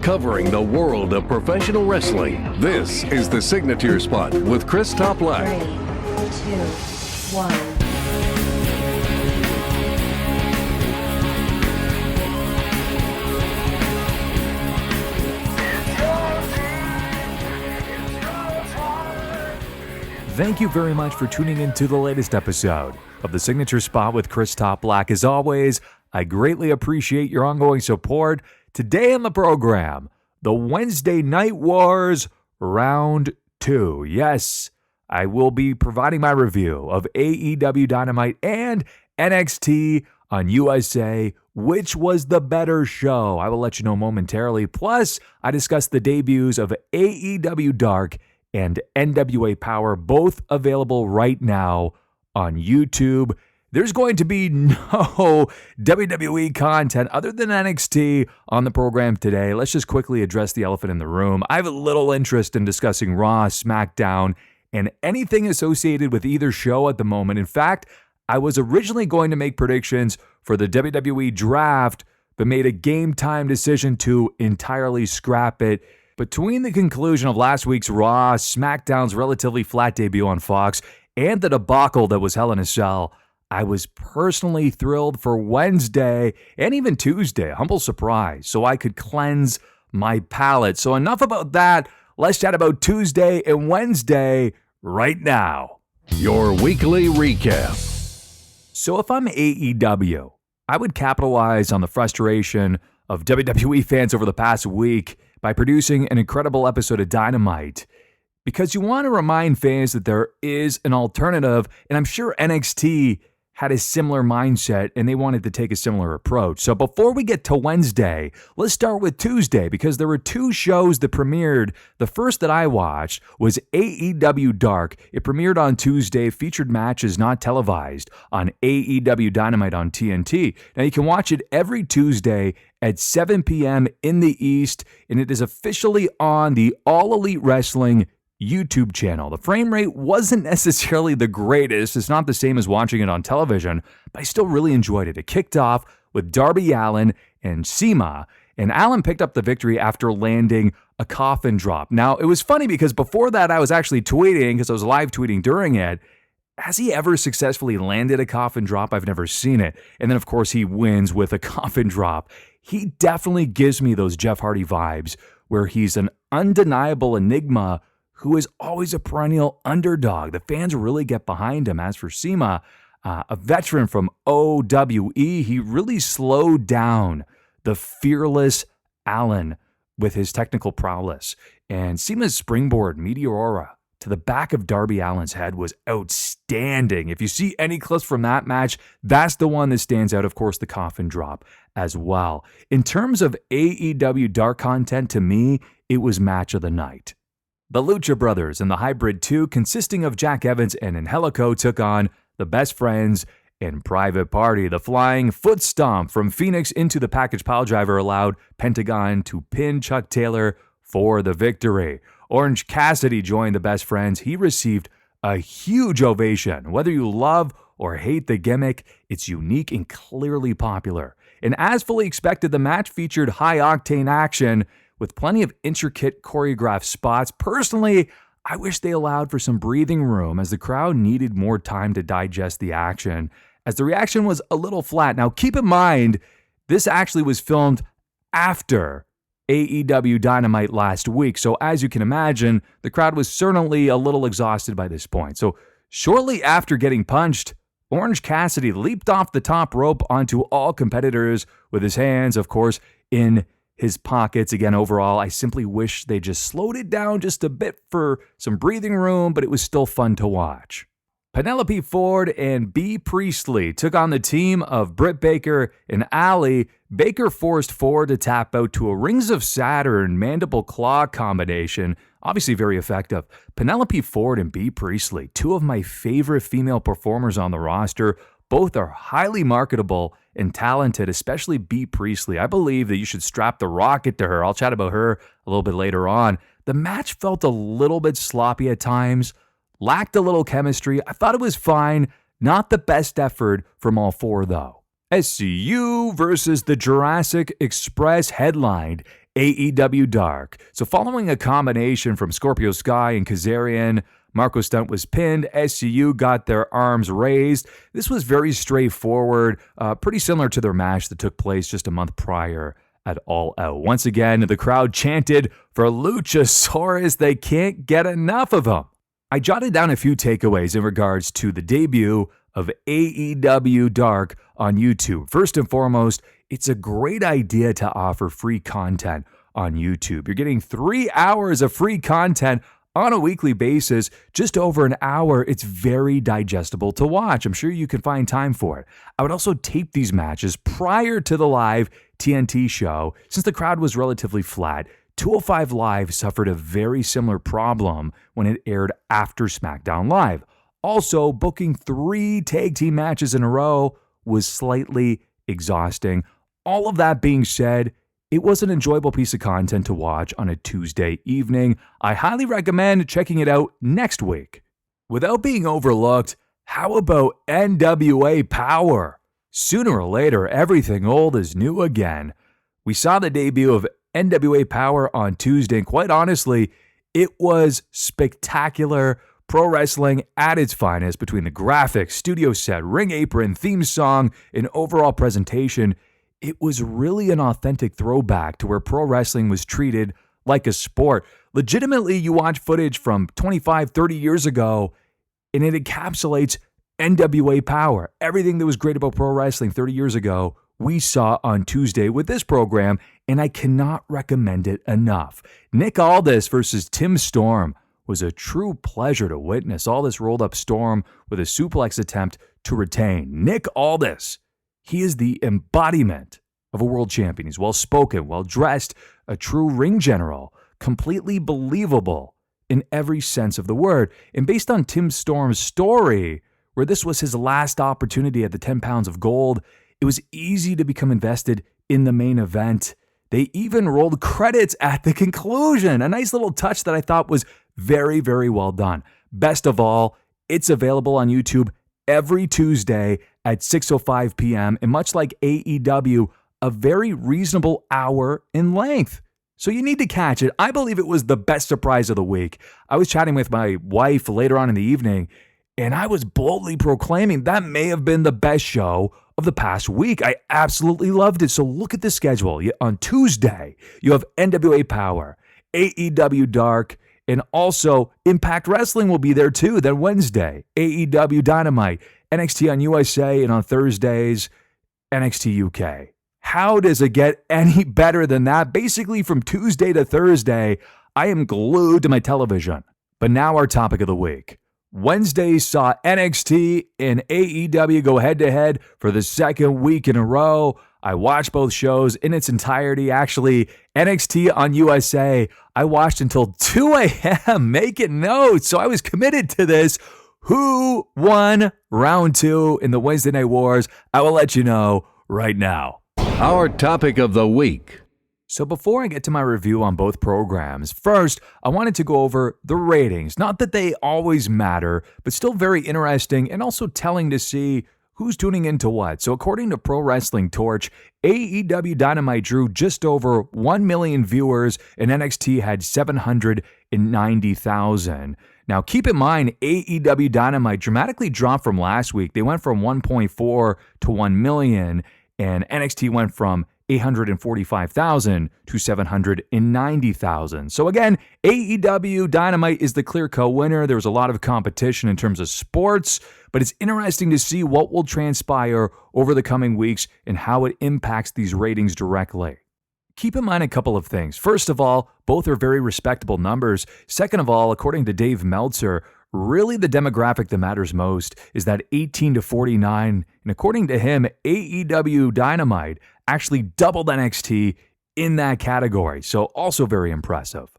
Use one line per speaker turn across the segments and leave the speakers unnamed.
covering the world of professional wrestling. This is the Signature Spot with Chris Toplack.
3, 2, 1.
Thank you very much for tuning in to the latest episode of the Signature Spot with Chris Toplack. As always, I greatly appreciate your ongoing support. Today on the program, the Wednesday Night Wars Round 2. Yes, I will be providing my review of AEW Dynamite and NXT on USA. Which was the better show? I will let you know momentarily. Plus, I discuss the debuts of AEW Dark and NWA Power, both available right now on YouTube. There's going to be no WWE content other than NXT on the program today. Let's just quickly address the elephant in the room. I have a little interest in discussing Raw, SmackDown, and anything associated with either show at the moment. In fact, I was originally going to make predictions for the WWE Draft, but made a game time decision to entirely scrap it. Between the conclusion of last week's Raw, SmackDown's relatively flat debut on Fox, and the debacle that was Hell in a Cell, I was personally thrilled for Wednesday and even Tuesday, humble surprise, so I could cleanse my palate. So enough about that. Let's chat about Tuesday and Wednesday right now.
Your weekly recap.
So if I'm AEW, I would capitalize on the frustration of WWE fans over the past week by producing an incredible episode of Dynamite, because you want to remind fans that there is an alternative, and I'm sure NXT had a similar mindset and they wanted to take a similar approach. So before we get to Wednesday, let's start with Tuesday, because there were two shows that premiered. The first that I watched was AEW Dark. It premiered on Tuesday, featured matches not televised on AEW Dynamite on TNT. Now you can watch it every Tuesday at 7 p.m. in the East, and it is officially on the All Elite Wrestling YouTube channel. The frame rate wasn't necessarily the greatest. It's not the same as watching it on television, but I still really enjoyed it. It kicked off with Darby Allin and CIMA, and Allin picked up the victory after landing a coffin drop. Now, it was funny because before that, I was actually tweeting, because I was live tweeting during it, has he ever successfully landed a coffin drop? I've never seen it. And then, of course, he wins with a coffin drop. He definitely gives me those Jeff Hardy vibes, where he's an undeniable enigma who is always a perennial underdog. The fans really get behind him. As for CIMA, a veteran from OWE, he really slowed down the fearless Allin with his technical prowess. And CIMA's springboard, Meteora, to the back of Darby Allin's head was outstanding. If you see any clips from that match, that's the one that stands out. Of course, the coffin drop as well. In terms of AEW Dark content, to me, it was match of the night. The Lucha Brothers and the Hybrid 2, consisting of Jack Evans and Angelico, took on the Best Friends and Private Party. The flying foot stomp from Phoenix into the package piledriver allowed Pentagon to pin Chuck Taylor for the victory. Orange Cassidy joined the Best Friends. He received a huge ovation. Whether you love or hate the gimmick, it's unique and clearly popular. And as fully expected, the match featured high-octane action with plenty of intricate choreographed spots. Personally, I wish they allowed for some breathing room, as the crowd needed more time to digest the action, as the reaction was a little flat. Now, keep in mind, this actually was filmed after AEW Dynamite last week, so as you can imagine, the crowd was certainly a little exhausted by this point. So shortly after getting punched, Orange Cassidy leaped off the top rope onto all competitors with his hands, of course, in his pockets. Again, overall, I simply wish they just slowed it down just a bit for some breathing room, but it was still fun to watch. Penelope Ford and Bea Priestley took on the team of Britt Baker and Allie. Baker forced Ford to tap out to a Rings of Saturn mandible claw combination, obviously very effective. Penelope Ford and Bea Priestley, two of my favorite female performers on the roster. Both are highly marketable and talented, especially Bea Priestley. I believe that you should strap the rocket to her. I'll chat about her a little bit later on. The match felt a little bit sloppy at times, lacked a little chemistry. I thought it was fine. Not the best effort from all four, though. SCU versus the Jurassic Express headlined AEW Dark. So following a combination from Scorpio Sky and Kazarian, Marco Stunt was pinned, SCU got their arms raised. This was very straightforward, pretty similar to their match that took place just a month prior at All Out. Once again, the crowd chanted for Luchasaurus. They can't get enough of him. I jotted down a few takeaways in regards to the debut of AEW Dark on YouTube. First and foremost, it's a great idea to offer free content on YouTube. You're getting 3 hours of free content on a weekly basis, just over an hour. It's very digestible to watch. I'm sure you can find time for it. I would also tape these matches prior to the live TNT show. Since the crowd was relatively flat, 205 Live suffered a very similar problem when it aired after SmackDown Live. Also, booking 3 tag team matches in a row was slightly exhausting. All of that being said, it was an enjoyable piece of content to watch on a Tuesday evening. I highly recommend checking it out next week. Without being overlooked, how about NWA Power? Sooner or later, everything old is new again. We saw the debut of NWA Power on Tuesday, and quite honestly, it was spectacular. Pro wrestling at its finest between the graphics, studio set, ring apron, theme song, and overall presentation. It was really an authentic throwback to where pro wrestling was treated like a sport. Legitimately, you watch footage from 25, 30 years ago, and it encapsulates NWA Power. Everything that was great about pro wrestling 30 years ago, we saw on Tuesday with this program, and I cannot recommend it enough. Nick Aldis versus Tim Storm was a true pleasure to witness. Aldis rolled up Storm with a suplex attempt to retain. Nick Aldis, he is the embodiment of a world champion. He's well-spoken, well-dressed, a true ring general, completely believable in every sense of the word. And based on Tim Storm's story, where this was his last opportunity at the 10 pounds of gold, it was easy to become invested in the main event. They even rolled credits at the conclusion. A nice little touch that I thought was very, very well done. Best of all, it's available on YouTube every Tuesday at 6:05 p.m. and much like AEW, a very reasonable hour in length. So you need to catch it. I believe it was the best surprise of the week. I was chatting with my wife later on in the evening, and I was boldly proclaiming that may have been the best show of the past week. I absolutely loved it. So look at the schedule. On Tuesday, you have NWA Power, AEW Dark, and also Impact Wrestling will be there too. Then Wednesday, AEW Dynamite, NXT on USA, and on Thursdays, NXT UK. How does it get any better than that? Basically, from Tuesday to Thursday, I am glued to my television. But now our topic of the week. Wednesday saw NXT and AEW go head-to-head for the second week in a row. I watched both shows in its entirety. Actually, NXT on USA, I watched until 2 a.m. making notes, so I was committed to this. Who won round 2 in the Wednesday Night Wars? I will let you know right now.
Our topic of the week.
So before I get to my review on both programs, first, I wanted to go over the ratings. Not that they always matter, but still very interesting and also telling to see who's tuning into what. So according to Pro Wrestling Torch, AEW Dynamite drew just over 1 million viewers and NXT had 790,000. Now keep in mind, AEW Dynamite dramatically dropped from last week. They went from 1.4 to 1 million, and NXT went from 845,000 to 790,000. So again, AEW Dynamite is the clear-cut winner. There was a lot of competition in terms of sports, but it's interesting to see what will transpire over the coming weeks and how it impacts these ratings directly. Keep in mind a couple of things. First of all, both are very respectable numbers. Second of all, according to Dave Meltzer, really the demographic that matters most is that 18 to 49. And according to him, AEW Dynamite actually doubled NXT in that category. So also very impressive.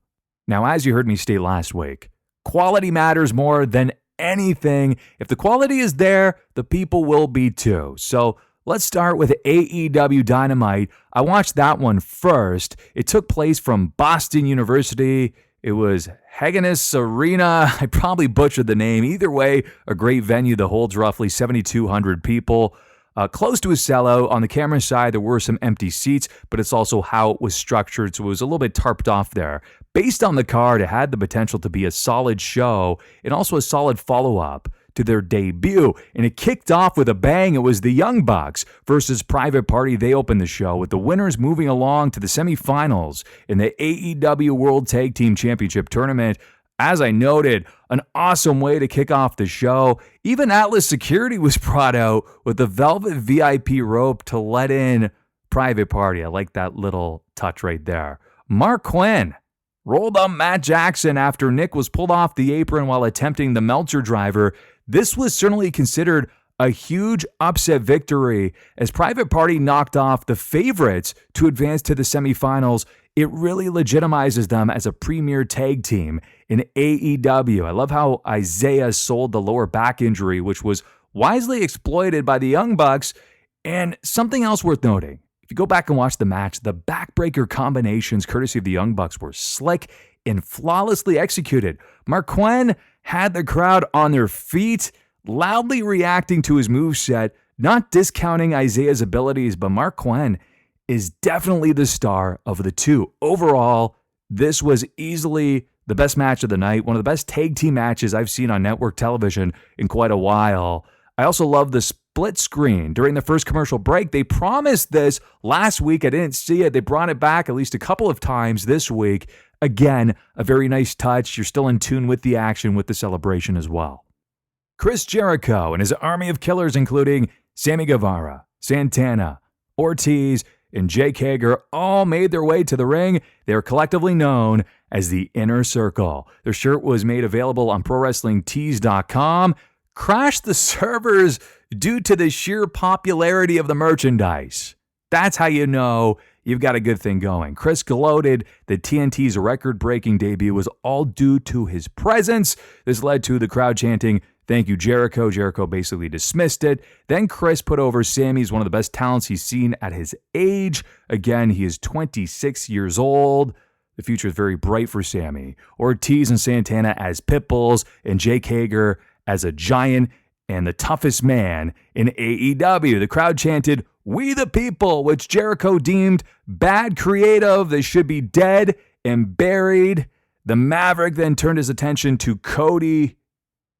Now, as you heard me state last week, quality matters more than anything. If the quality is there, the people will be too. So let's start with AEW Dynamite. I watched that one first. It took place from Boston University. It was Hagenus Arena. I probably butchered the name. Either way, a great venue that holds roughly 7,200 people. close to a sellout. On the camera side, there were some empty seats, but it's also how it was structured, so it was a little bit tarped off there. Based on the card, it had the potential to be a solid show and also a solid follow-up to their debut, and it kicked off with a bang. It was the Young Bucks versus Private Party. They opened the show with the winners moving along to the semifinals in the AEW World Tag Team Championship Tournament. As I noted, an awesome way to kick off the show. Even Atlas Security was brought out with the velvet VIP rope to let in Private Party. I like that little touch right there. Mark Quinn rolled up Matt Jackson after Nick was pulled off the apron while attempting the Meltzer driver. This was certainly considered a huge upset victory as Private Party knocked off the favorites to advance to the semifinals. It really legitimizes them as a premier tag team in AEW. I love how Isaiah sold the lower back injury, which was wisely exploited by the Young Bucks. And something else worth noting, if you go back and watch the match, the backbreaker combinations courtesy of the Young Bucks were slick and flawlessly executed. Mark Quinn had the crowd on their feet, loudly reacting to his moveset, not discounting Isaiah's abilities, but Mark Quinn is definitely the star of the two. Overall, this was easily the best match of the night, one of the best tag team matches I've seen on network television in quite a while. I also love the split screen during the first commercial break. They promised this last week. I didn't see it. They brought it back at least a couple of times this week. Again, a very nice touch. You're still in tune with the action, with the celebration as well. Chris Jericho and his army of killers, including Sammy Guevara, Santana, Ortiz, and Jake Hager, all made their way to the ring. They are collectively known as the Inner Circle. Their shirt was made available on ProWrestlingTees.com. Crashed the servers due to the sheer popularity of the merchandise. That's how you know you've got a good thing going. Chris gloated that TNT's record-breaking debut was all due to his presence. This led to the crowd chanting, "Thank you, Jericho." Jericho basically dismissed it. Then Chris put over Sammy's one of the best talents he's seen at his age. Again, he is 26 years old. The future is very bright for Sammy. Ortiz and Santana as pit bulls, and Jake Hager as a giant and the toughest man in AEW. The crowd chanted, "We the people," which Jericho deemed bad creative. They should be dead and buried. The Maverick then turned his attention to Cody.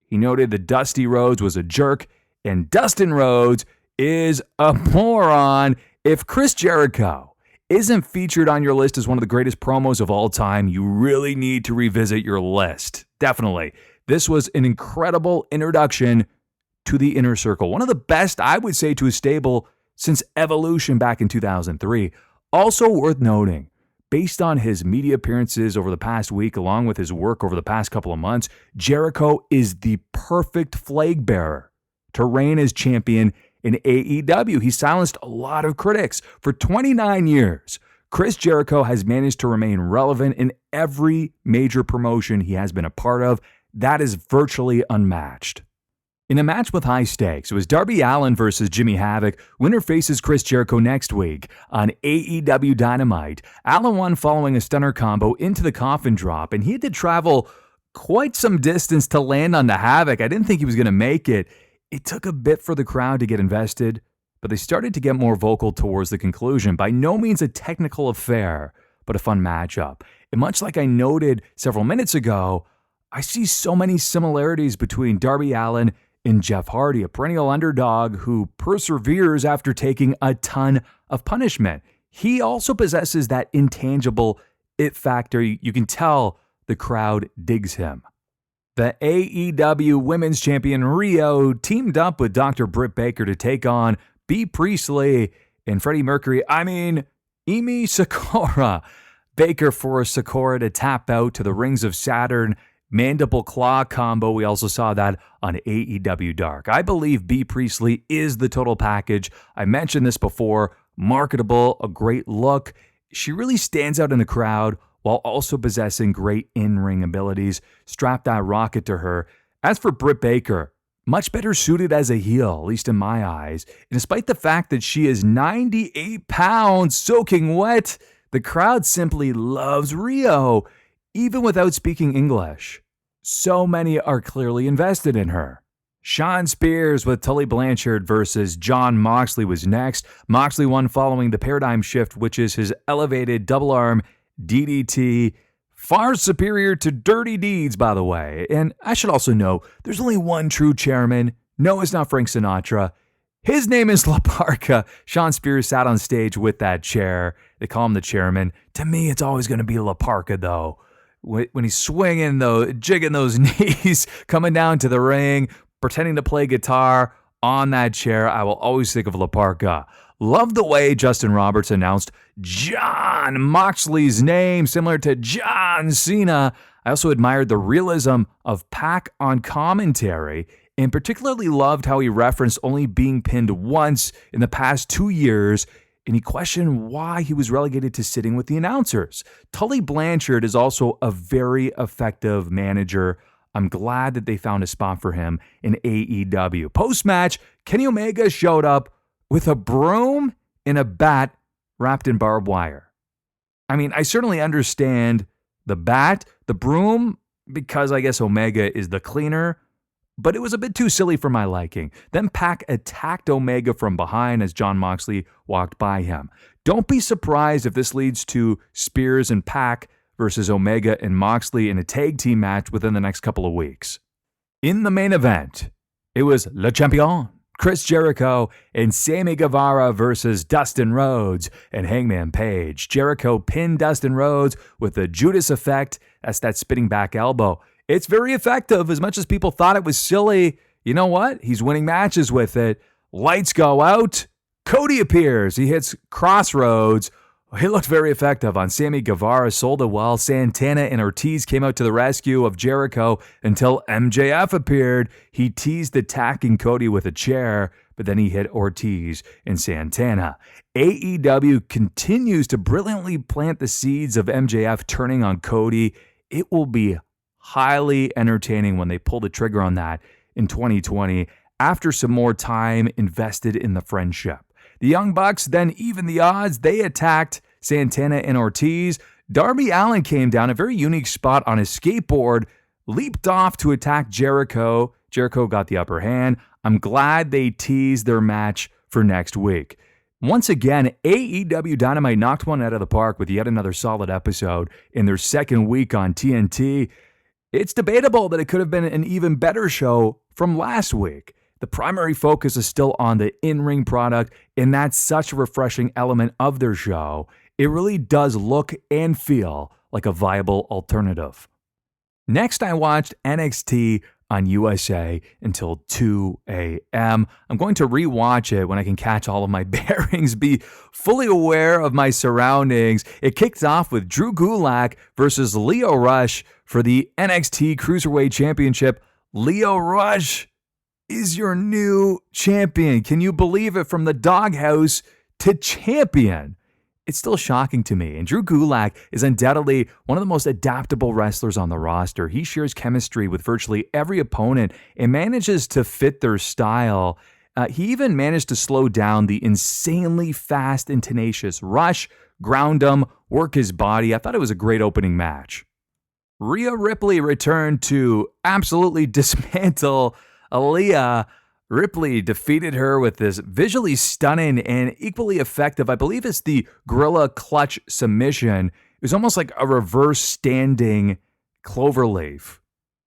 He noted that Dusty Rhodes was a jerk, and Dustin Rhodes is a moron. If Chris Jericho isn't featured on your list as one of the greatest promos of all time, you really need to revisit your list. Definitely. This was an incredible introduction to the Inner Circle. One of the best, I would say, to a stable since Evolution back in 2003. Also worth noting, based on his media appearances over the past week, along with his work over the past couple of months, Jericho is the perfect flag bearer to reign as champion in AEW. He silenced a lot of critics. For 29 years, Chris Jericho has managed to remain relevant in every major promotion he has been a part of. That is virtually unmatched. In a match with high stakes, it was Darby Allin versus Jimmy Havoc. Winner faces Chris Jericho next week on AEW Dynamite. Allin won following a stunner combo into the coffin drop, and he had to travel quite some distance to land on the Havoc. I didn't think he was going to make it. It took a bit for the crowd to get invested, but they started to get more vocal towards the conclusion. By no means a technical affair, but a fun matchup. And much like I noted several minutes ago, I see so many similarities between Darby Allin and Jeff Hardy, a perennial underdog who perseveres after taking a ton of punishment. He also possesses that intangible it factor. You can tell the crowd digs him. The AEW Women's Champion Rio teamed up with Dr. Britt Baker to take on Bea Priestley and Emi Sakura. Baker forced Sakura to tap out to the Rings of Saturn mandible claw combo. We also saw that on AEW Dark. I believe Bea Priestley is the total package. I mentioned this before. Marketable, a great look. She really stands out in the crowd while also possessing great in-ring abilities. Strap that rocket to her. As for Britt Baker, much better suited as a heel, at least in my eyes. And despite the fact that she is 98 pounds soaking wet, the crowd simply loves Rio, even without speaking English. So many are clearly invested in her. Sean Spears with Tully Blanchard versus Jon Moxley was next. Moxley won following the paradigm shift, which is his elevated double arm DDT. Far superior to Dirty Deeds, by the way. And I should also know, there's only one true chairman. No, it's not Frank Sinatra. His name is La Parka. Sean Spears sat on stage with that chair. They call him the chairman. To me, it's always going to be La Parka, though. When he's swinging, though, jigging those knees, coming down to the ring, pretending to play guitar on that chair, I will always think of La Parka. Love the way Justin Roberts announced Jon Moxley's name, similar to John Cena. I also admired the realism of Pac on commentary, and particularly loved how he referenced only being pinned once in the past 2 years, and he questioned why he was relegated to sitting with the announcers. Tully Blanchard is also a very effective manager. I'm glad that they found a spot for him in AEW. Post-match, Kenny Omega showed up with a broom and a bat wrapped in barbed wire. I mean, I certainly understand the bat, the broom, because I guess Omega is the cleaner, but it was a bit too silly for my liking. Then Pac attacked Omega from behind as Jon Moxley walked by him. Don't be surprised if this leads to Spears and Pac versus Omega and Moxley in a tag team match within the next couple of weeks. In the main event, it was Le Champion, Chris Jericho, and Sammy Guevara versus Dustin Rhodes and Hangman Page. Jericho pinned Dustin Rhodes with the Judas effect. That's that spinning back elbow. It's very effective. As much as people thought it was silly, you know what? He's winning matches with it. Lights go out. Cody appears. He hits Crossroads. He looked very effective on Sammy Guevara, sold it well. Santana and Ortiz came out to the rescue of Jericho until MJF appeared. He teased attacking Cody with a chair, but then he hit Ortiz and Santana. AEW continues to brilliantly plant the seeds of MJF turning on Cody. It will be highly entertaining when they pull the trigger on that in 2020 after some more time invested in the friendship. The Young Bucks then evened the odds. They attacked Santana and Ortiz. Darby Allin came down a very unique spot on his skateboard, leaped off to attack Jericho. Jericho got the upper hand. I'm glad they teased their match for next week. Once again, AEW Dynamite knocked one out of the park with yet another solid episode in their second week on TNT. It's debatable that it could have been an even better show from last week. The primary focus is still on the in-ring product, and that's such a refreshing element of their show. It really does look and feel like a viable alternative. Next, I watched NXT on USA until 2 a.m. I'm going to rewatch it when I can catch all of my bearings, be fully aware of my surroundings. It kicked off with Drew Gulak versus Lio Rush for the NXT Cruiserweight Championship. Lio Rush is your new champion. Can you believe it? From the doghouse to champion. It's still shocking to me. And Drew Gulak is undoubtedly one of the most adaptable wrestlers on the roster. He shares chemistry with virtually every opponent and manages to fit their style. He even managed to slow down the insanely fast and tenacious Rush, ground him, work his body. I thought it was a great opening match. Rhea Ripley returned to absolutely dismantle Aaliyah. Ripley defeated her with this visually stunning and equally effective, I believe it's the Gorilla Clutch submission. It was almost like a reverse standing cloverleaf,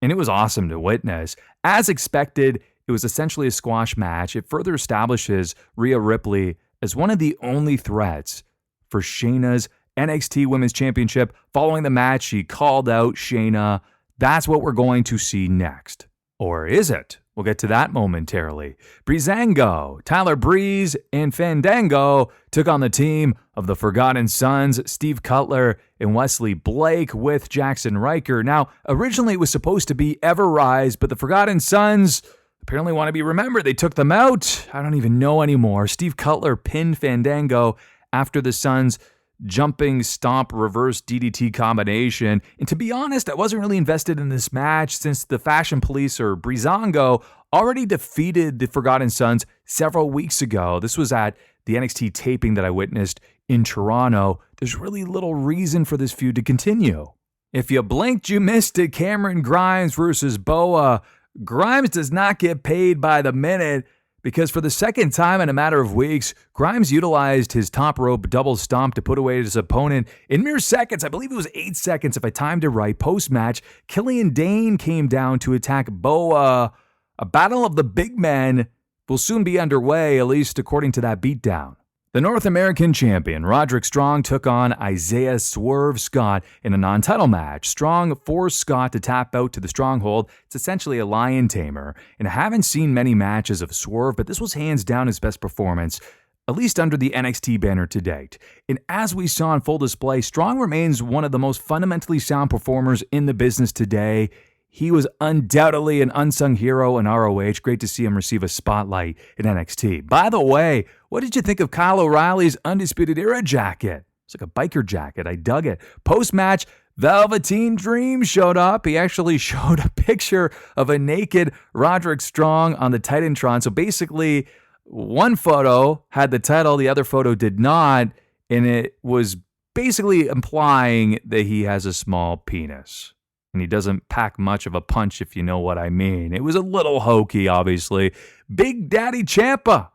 and it was awesome to witness. As expected, it was essentially a squash match. It further establishes Rhea Ripley as one of the only threats for Shayna's NXT Women's Championship. Following the match, she called out Shayna. That's what we're going to see next. Or is it? We'll get to that momentarily. Breezango, Tyler Breeze, and Fandango took on the team of the Forgotten Sons, Steve Cutler and Wesley Blake with Jackson Riker. Now, originally it was supposed to be Ever-Rise, but the Forgotten Sons apparently want to be remembered. They took them out. I don't even know anymore. Steve Cutler pinned Fandango after the Sons' jumping stomp reverse DDT combination. And to be honest, I wasn't really invested in this match since the Fashion Police, or Breezango, already defeated the Forgotten Sons several weeks ago. This was at the NXT taping that I witnessed in Toronto. There's really little reason for this feud to continue. If you blinked, you missed it. Cameron Grimes versus Boa. Grimes does not get paid by the minute because for the second time in a matter of weeks, Grimes utilized his top rope double stomp to put away his opponent in mere seconds. I believe it was 8 seconds if I timed it right. Post-match, Killian Dane came down to attack Boa. A battle of the big men will soon be underway, at least according to that beatdown. The North American champion, Roderick Strong, took on Isaiah Swerve Scott in a non-title match. Strong forced Scott to tap out to the stronghold. It's essentially a lion tamer. And I haven't seen many matches of Swerve, but this was hands down his best performance, at least under the NXT banner to date. And as we saw on full display, Strong remains one of the most fundamentally sound performers in the business today. He was undoubtedly an unsung hero in ROH. Great to see him receive a spotlight in NXT. By the way, what did you think of Kyle O'Reilly's Undisputed Era jacket? It's like a biker jacket. I dug it. Post-match, Velveteen Dream showed up. He actually showed a picture of a naked Roderick Strong on the Titantron. So basically, one photo had the title, the other photo did not, and it was basically implying that he has a small penis. And he doesn't pack much of a punch, if you know what I mean. It was a little hokey, obviously. Big Daddy Ciampa.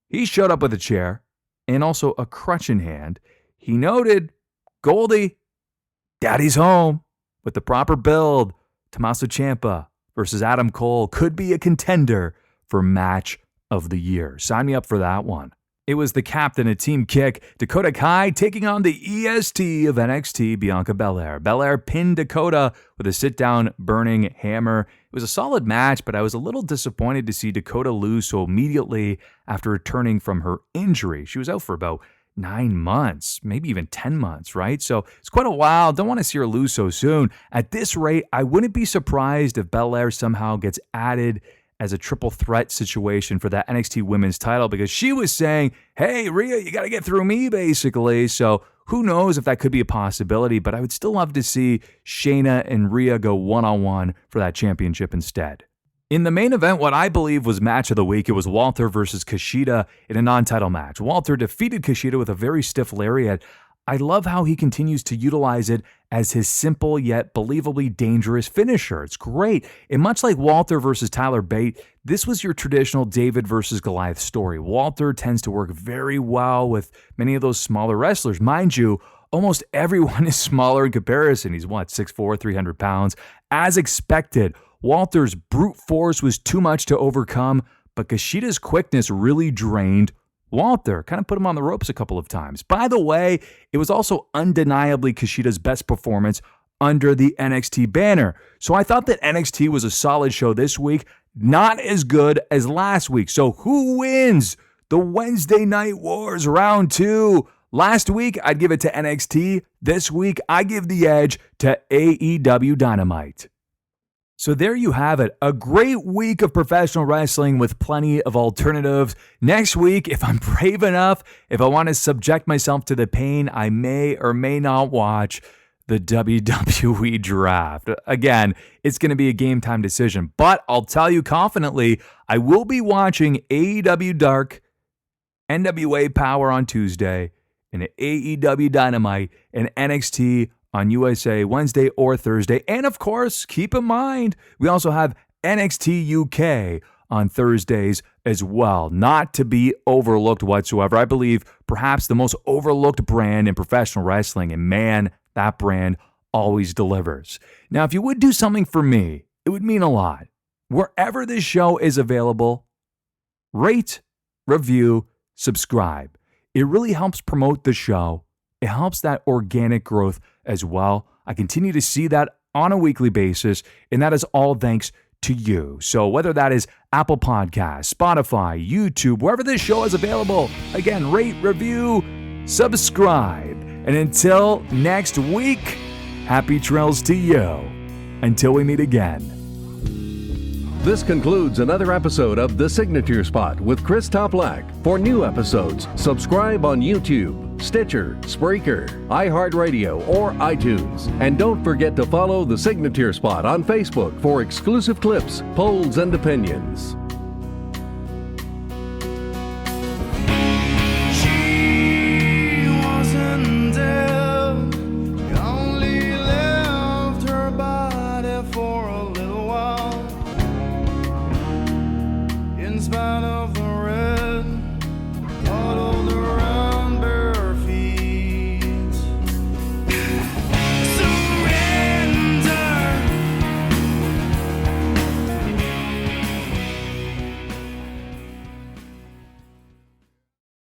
He showed up with a chair and also a crutch in hand. He noted, Goldie, Daddy's home. With the proper build, Tommaso Ciampa versus Adam Cole could be a contender for match of the year. Sign me up for that one. It was the captain of Team Kick, Dakota Kai, taking on the EST of NXT, Bianca Belair. Belair pinned Dakota with a sit-down burning hammer. It was a solid match, but I was a little disappointed to see Dakota lose so immediately after returning from her injury. She was out for about 9 months, maybe even 10 months, right? So it's quite a while. Don't want to see her lose so soon. At this rate, I wouldn't be surprised if Belair somehow gets added as a triple threat situation for that NXT women's title, because she was saying, hey, Rhea, you got to get through me, basically. So who knows if that could be a possibility, but I would still love to see Shayna and Rhea go one-on-one for that championship instead. In the main event, what I believe was match of the week, it was Walter versus Kushida in a non-title match. Walter defeated Kushida with a very stiff lariat. I love how he continues to utilize it as his simple yet believably dangerous finisher. It's great. And much like Walter versus Tyler Bate, this was your traditional David versus Goliath story. Walter tends to work very well with many of those smaller wrestlers. Mind you, almost everyone is smaller in comparison. He's 6'4", 300 pounds. As expected, Walter's brute force was too much to overcome, but Kushida's quickness really drained Walter. Kind of put him on the ropes a couple of times. By the way, it was also undeniably Kushida's best performance under the NXT banner. So I thought that NXT was a solid show this week, not as good as last week. So who wins the Wednesday Night Wars round 2? Last week, I'd give it to NXT. This week, I give the edge to AEW Dynamite. So there you have it, a great week of professional wrestling with plenty of alternatives. Next week, if I'm brave enough, if I want to subject myself to the pain, I may or may not watch the WWE Draft. Again, it's going to be a game time decision, but I'll tell you confidently, I will be watching AEW Dark, NWA Power on Tuesday, and AEW Dynamite and NXT on USA Wednesday or Thursday. And of course, keep in mind, we also have NXT UK on Thursdays as well. Not to be overlooked whatsoever. I believe perhaps the most overlooked brand in professional wrestling, and man, that brand always delivers. Now, if you would do something for me, it would mean a lot. Wherever this show is available, rate, review, subscribe. It really helps promote the show. It helps that organic growth as well. I continue to see that on a weekly basis, and that is all thanks to you. So whether that is Apple Podcasts, Spotify, YouTube, wherever this show is available, again, rate, review, subscribe. And until next week, happy trails to you. Until we meet again.
This concludes another episode of The Signature Spot with Chris Toplack. For new episodes, subscribe on YouTube, Stitcher, Spreaker, iHeartRadio, or iTunes. And don't forget to follow The Signature Spot on Facebook for exclusive clips, polls, and opinions.